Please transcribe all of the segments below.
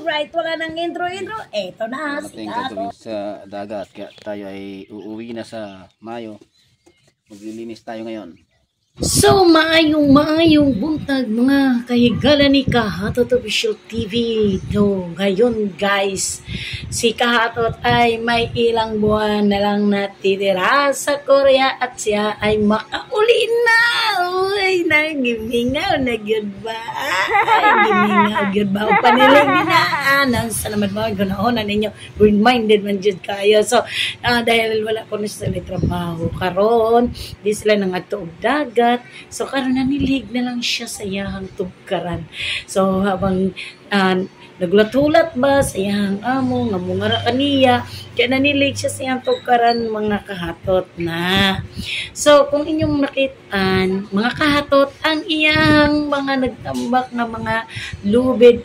Alright, wala nang intro-intro. Eto na, Dumating kami sa dagat kaya tayo ay uuwi na sa Mayo. Maglilinis tayo ngayon. So, maayong buntag mga kahigala ni Kahatot Official TV. No, ngayon guys, si Kahatot ay may ilang buwan na lang natitira sa Korea at siya ay makauli na. Uy, nagimingaw na gyud ba? Gimingaw gyud ba? O panilang ginaan. Sa naman mga gunahonan ninyo, green-minded man jud kayo. So, dahil wala ko na sila trabaho karon, di sila nangadto og dagat. So, karon nanilig na lang siya sa iyang tugkaran. So, habang nagulatulat ba sa iyang amo, nga mungara kaniya, kaya nanilig siya sa iyang tugkaran, mga kahatot na. So, kung inyong nakitaan, mga kahatot, ang iyang mga nagtambak na mga lubid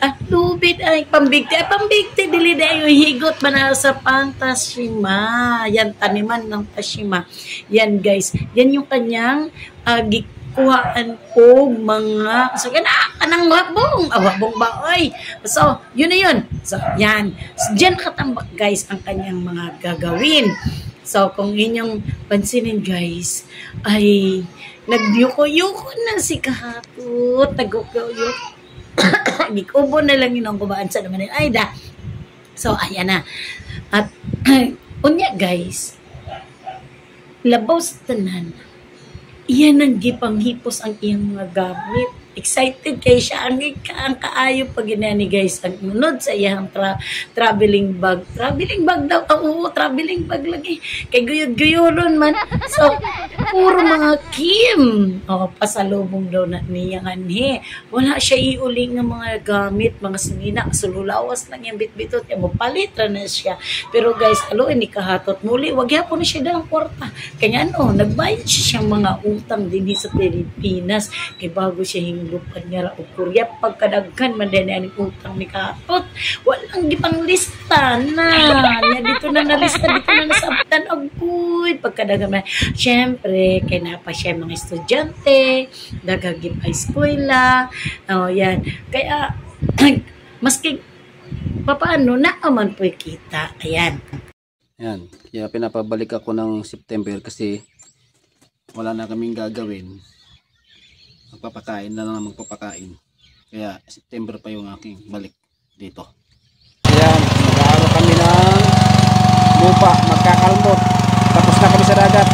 ay pambigti, dili dayo higot ba na sa pantashima. Yan, taniman ng tashima. Yan, guys. Yan yung kanyang gikuhaan po mga kanang wabong ba oy. So yun na yun. So yan, so, diyan katambak guys ang kanyang mga gagawin. So kung inyong pansinin guys ay nagyuko-yuko na si Kahatot, nagukuyok gikubo na lang yun ang kubaan sa naman ay da. So ayan na at unya guys, labaw sa tanan, iyan ang gipanghipos ang iyang mga gamit. Excited kay siya ang kaayo pag ginani guys ang unod sa iyang traveling bag daw. Oo, traveling bag lagi kay guyod-guyodon man. So puro mga Kim pasalubong daw na niya ngani. Wala siya iuli nga mga gamit, mga sinina, sululawas lang yung bitbitot mo palit ra na siya. Pero guys, ni Kahatot muli wag yapon na siya dalang kwarta kaya nagbayad siya mga utang din sa Pilipinas kay bago siya lupan niya o Korea pagkadaghan man din ang utang ni Kahatot. Walang gipang lista na. Dito na nalista, dito na nasabtan agud pagkadaghan man. Syempre, kay napa siya mga estudyante, dagagi pa eskwela. Yan. Kaya maski papaano na aman po kita. Ayan. Yan. Kaya pinapabalik ako ng September kasi wala na kaming gagawin. Magpapakain na lang magpapakain. Kaya September pa yung aking balik dito. Ayan, mag-aaro kami ng lupa, magkakalmot. Tapos na kami sa dagat.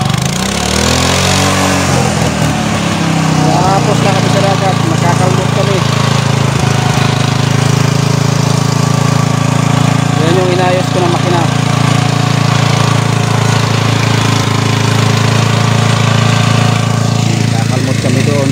Magkakalmot kami. Yan yung inayos ko ng makina. Magkakalmot kami doon.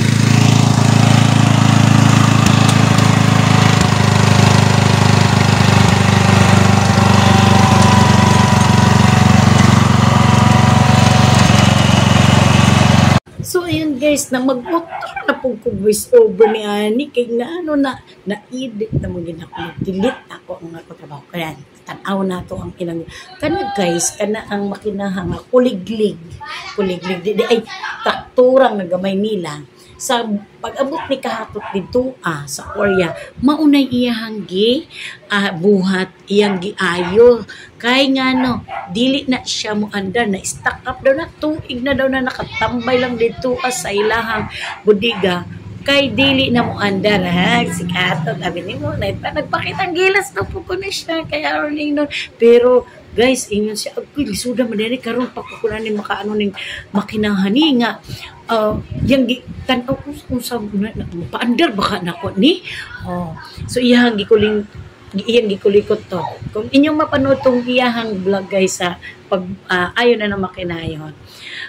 So ayun guys, na mag-motor na po ko voice over ni Ani kay na-edit na mo gina ko, delete ako ang ako trabaho kaya tanaw na to ang ilang kana guys, kana ang makinahang kuliglig di ay trakturang nagamay nila sa pag-abot ni Kahatot dito sa Korea, maunay iyang buhat iyang giayo kay nga dili na siya mo andar na stack up daw na tuig na daw na nakatambay lang dito sa ilahang budiga kay dili na mo andar si Kahatot abi ni mo na nagpakitang gilas daw po ko na siya kaya ning pero guys ingon siya lisuda man diri karon pakukulan ni makaano ning makinahani nga yang tanaw ko kung sa paandar baka nako ni so iyang gikulikot to kung inyong mapanood tong iyahang vlog guys sa pag ayon na makinayon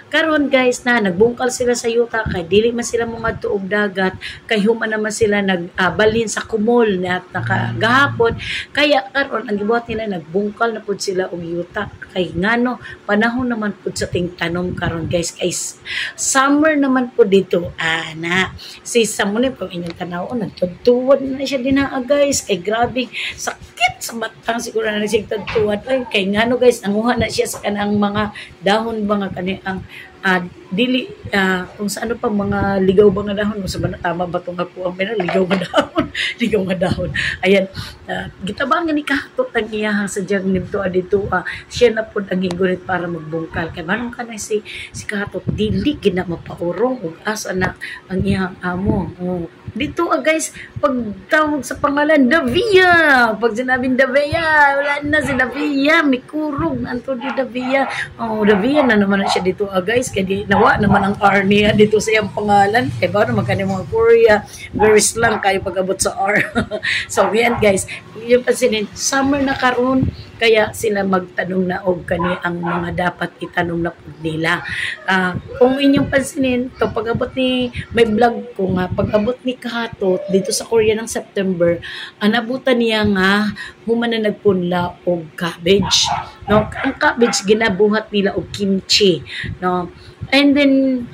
karon guys na nagbungkal sila sa yuta kay dili man sila mga tuog dagat kay human naman sila nagbalhin sa kumol na nakagahapon kaya karon ang gibuhat nila nagbungkal na pud sila og yuta kay ngano panahon naman pud sa tingtanom karon guys kay summer naman pud dito ana si samunin kung inyong tanawon nagtudtuwad na siya dinaa guys kay grabe sakit sa matang siguro na siya tudtuwad kay ngano guys nanguha na siya sa kanang mga dahon mga kaniang dili kung sa ano pa mga ligaw ba nga dahon sa ba tama ba tong ako ang ligaw nga dahon ligaw nga dahon ayan gitabangan ni kahatot ang iya sa jang nito adito siya na pud ang higulit para magbungkal kay manong kanay si kahatot dili gina mapaurong ug asa na ang iyang amo dito guys pagtawag sa pangalan Davia pag sinabing Davia wala na si Davia may kurog anto di Davia Davia na naman siya dito guys kaya di nawa naman ang R niya dito sa iyang pangalan kaya ba naman kanina mga Korea very slang kayo pag-abot sa R so yan guys yung pasinin summer na karon kaya sila magtanong na og kani ang mga dapat itanong na pud nila kung inyong pansinin to pag-abot ni may vlog ko nga pag-abot ni kahatot dito sa Korea ng September anabutan niya nga human na nagpunla og cabbage no ang cabbage ginabuhat nila og kimchi no and then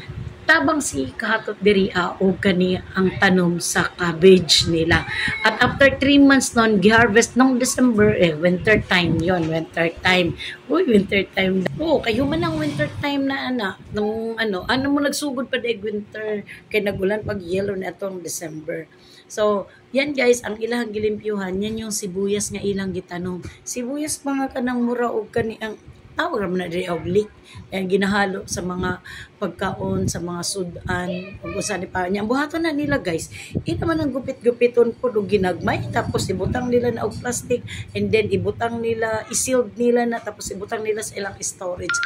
tabang si kahatot diri og kani ang tanom sa cabbage nila at after 3 months non giharvest nung December winter time yon winter time winter time kayo man ang winter time na nung ano mo nagsugod pa deg winter kay nagulan pag yellow na atong December so yan guys ang ilang gilimpyuhan yan yung sibuyas nga ilang gitanom sibuyas mga kanang mura og kani ang tawag naman na rin og leek ginahalo sa mga pagkaon sa mga sudan ug usa ni pa niya buhaton na nila guys ito man ang gupit-gupiton po og ginagmay tapos ibutang nila na og plastic and then ibutang nila i-sealed nila na tapos ibutang nila sa ilang storage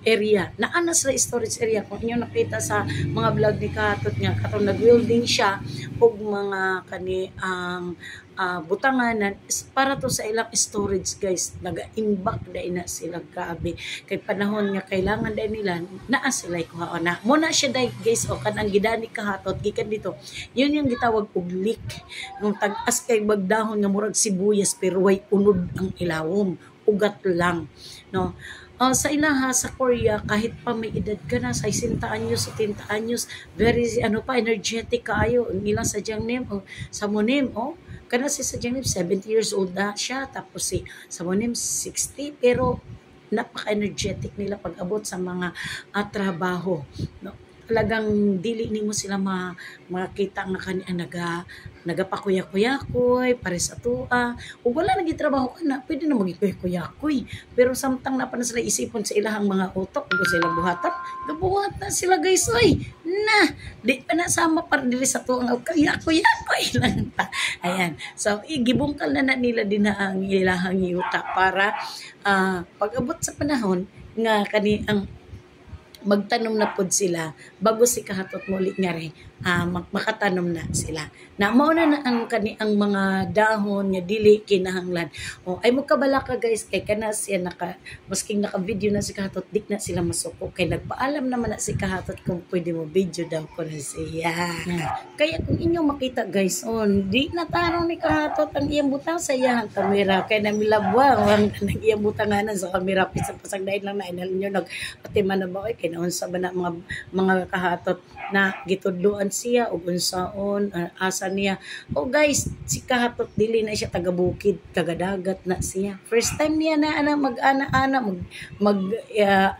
area naana sa storage area kung inyo nakita sa mga vlog ni Katot nga katong nag-welding siya og mga kani ang butanganan para to sa ilang storage guys naga-imbak dai na sila kaabi kay panahon nga kailangan dai nila naa sila kuha na mo na siya dai guys o kanang gidani kahatot gikan dito yun yung gitawag og leek nung tag-as kay bagdahon nga murag sibuyas pero way unod ang ilawom ugat lang no sa ilaha sa Korea kahit pa may edad ka na sa 60 anyos 70 anyos very energetic kaayo ang ilang sa Jangnim sa Monim kana si sa Jangnim 70 years old na siya tapos si sa Monim 60 pero napaka-energetic nila pag-abot sa mga trabaho no talagang dili nimo sila makita nga kaniya nagapakuya-kuyakoy pare sa tua ug wala nang gitrabaho kana pwede na magikuy-kuyakoy pero samtang na pa na sila isipon sa ilahang mga utok ug sila buhatan gabuhat na sila guys oy na di pa na sama para diri sa tuang kuya-kuyakoy lang ta ayan so gibungkal na nila din na ang ilahang yuta para pag-abot sa panahon nga kani ang magtanom na pod sila bago si kahatot muli nga rin makatanom na sila na mauna na ang kani ang mga dahon nga dili kinahanglan ay mo kabala ka guys kay kana siya masking naka video na si kahatot dik na sila masuko kay nagpaalam naman na si kahatot kung pwede mo video daw ko na siya kaya kung inyo makita guys di na tarong ni kahatot ang iyang butang sa iyang kamera kay namilabwa ang iyang butanganan sa kamera pisa pasagdain lang na inal nyo nagpatiman na ba kay naunsa ba na mga kahatot na gitudloan siya ug unsaon asa niya guys si kahatot dili na siya taga bukid taga dagat na siya first time niya na mag-ana-ana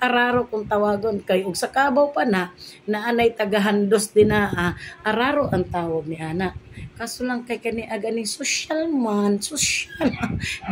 araro kung tawagon kay ug sa Kabaw pa na anay tagahandos din na araro ang tawag ni ana kaso lang kay kani aganing social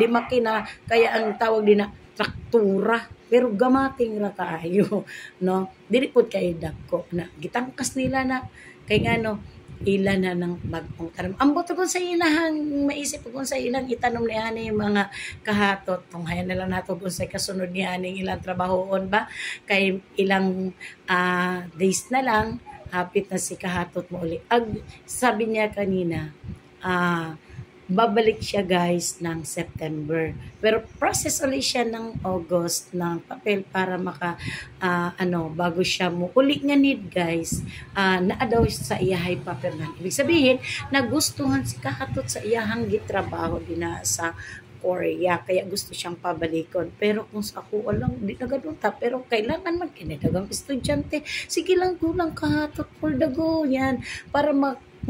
di makina kaya ang tawag din na traktura pero gamating ra kaayo no dili pud kay dagko na gitangkas nila na kay ngano ila na ng bagong tanom ambot ko sa ilahang maisip kung sa ilang itanom ni ani yung mga kahatot kung hayan na lang nato kung sa kasunod ni ani ilang trabahoon ba kay ilang days na lang hapit na si kahatot mo uli sabi niya kanina babalik siya guys ng September. Pero process ulit siya ng August ng papel para bago siya mo uli nga need guys. Naa daw sa iyahay papel nga. Ibig sabihin, nagustuhan si kahatot sa iyahang gitrabaho din sa Korea. Kaya gusto siyang pabalikon. Pero kung sa ako lang, di nagadunta. Pero kailangan man kinadagang estudyante. Sige lang kulang kahatot for the go yan. Para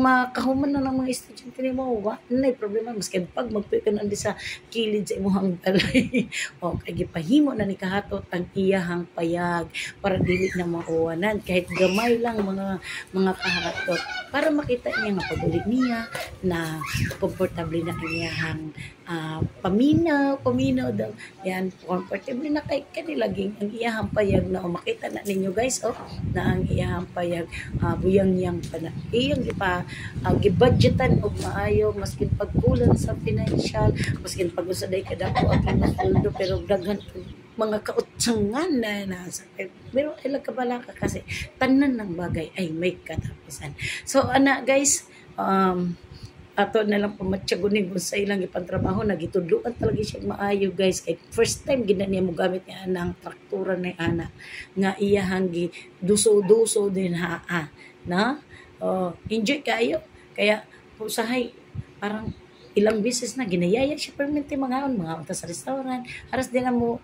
makahuman na ng mga estudyante ni mo, wa na problema, maski pag magtuyo ka na di sa kilid sa imuhang balay. O, kay gipahimo na ni kahatot ang iyahang payag para dili na mauwanan, kahit gamay lang mga kahatot, para makita niya nga pagulit niya na komportable na kaniyahang paminaw daw. Yan, comfortable na kay kanilaging ang iyahang payag na makita na ninyo guys, na ang iyahang payag buyang-yang pa na. Iyang gibudgetan og maayo, maskin pagkulang sa financial, maskin pag-usaday ka dako ang pinasundo, pero daghan mga kautsangan na nasa. Pero ilang kabala ka kasi tanan ng bagay ay may katapusan. So, guys, ato na lang pamatyagunin kung sa ilang ipantrabaho, nagitudluan talaga siya maayo guys, kay first time gina niya mo gamit niya ng traktura na ana nga iyahang duso din na enjoy kayo, kaya usahay parang ilang beses na ginayaya siya permente mga unta sa restaurant, haras din na mo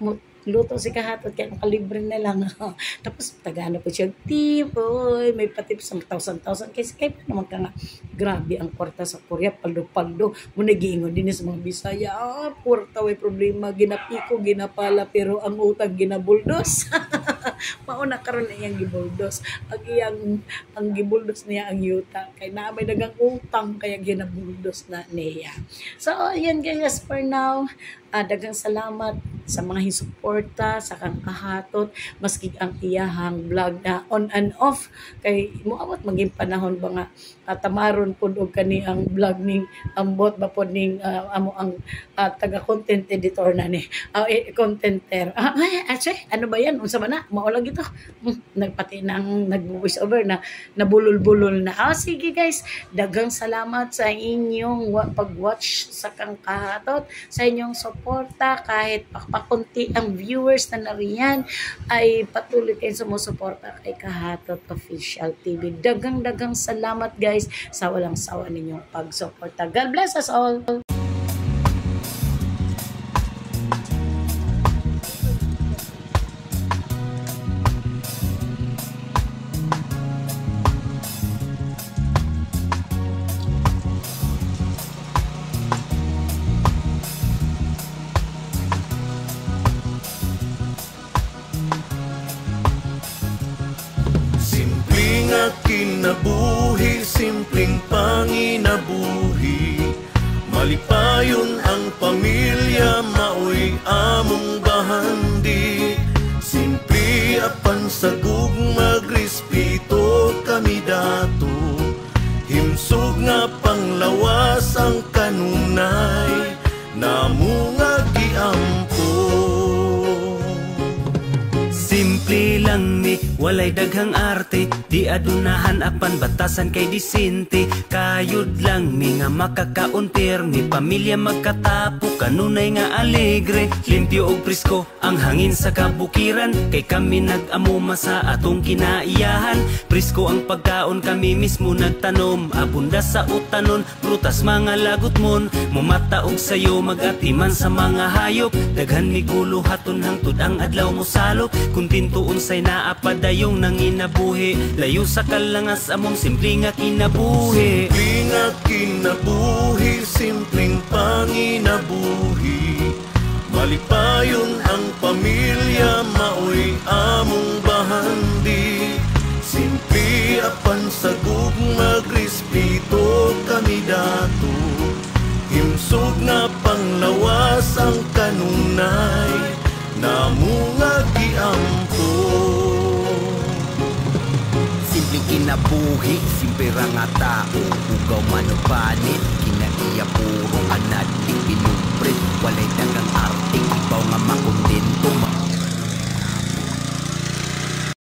luto si kahatot, kaya nakalibre na lang. Tapos tagana po siya tip, may patip sa 1,000 kasi kaya naman ka nga grabe ang kwarta sa Korea, paldo muna giingon din sa mga Bisaya, kwarta way problema, ginapiko ginapala, pero ang utang ginabuldos. Mauna karon na iyang gibuldos, ang gibuldos niya ang yuta, kay na may dagang utang kaya ginabuldos na niya. So ayan guys, for now, dagang salamat sa mga hisuporta sa kang kahatot, maski ang iyahang vlog na on and off, kay muawat maging panahon ba nga tamaron pud og kani ang vlog ning ambot ba pod ning amo ang taga content editor na ni contenter. Ano ba yan, unsa ba na mao lang ito, nagpati nang nag-voice over na nabulol-bulol na. Sige guys, dagang salamat sa inyong pag-watch sa kang kahatot, sa inyong suporta, kahit pakunti ang viewers na nariyan, ay patuloy kayong sumusuporta kay Kahatot Official TV. Dagang salamat guys sa walang sawa ninyong pagsuporta. God bless us all! Kinabuhi, simpleng panginabuhi, malipayon ang pamilya, maoy among bahandi. Simple apan sagug magrespeto kami dato, himsog nga panglawas ang kanunay, namo nga giampo. Simple lang ni, walay daghang arte, di adunahan apan batasan kay disente. Kayod lang ni nga makakauntir, ni pamilya magkatapo, kanunay nga alegre. Limpyo og presko ang hangin sa kabukiran, kay kami nag-amuma sa atong kinaiyahan. Presko ang pagkaon, kami mismo nagtanom, abunda sa utanon, prutas mga lagot mon. Mumataog sayo, magatiman sa mga hayop, daghan mi gulo haton hangtod ang adlaw mo salop. Kuntinto unsay naapadayong nanginabuhi, layo sa kalangas among simple nga kinabuhi. Simple nga kinabuhi, simpleng panginabuhi, malipayon ang pamilya, maoy among bahandi. Simple apan sagug magrespeto kami dato, himsog na panglawas ang kanunay, namo nga giampo. Simple kinabuhi, simple ra nga tao, ugaw man o panit, kinaiya puro anad, ipinong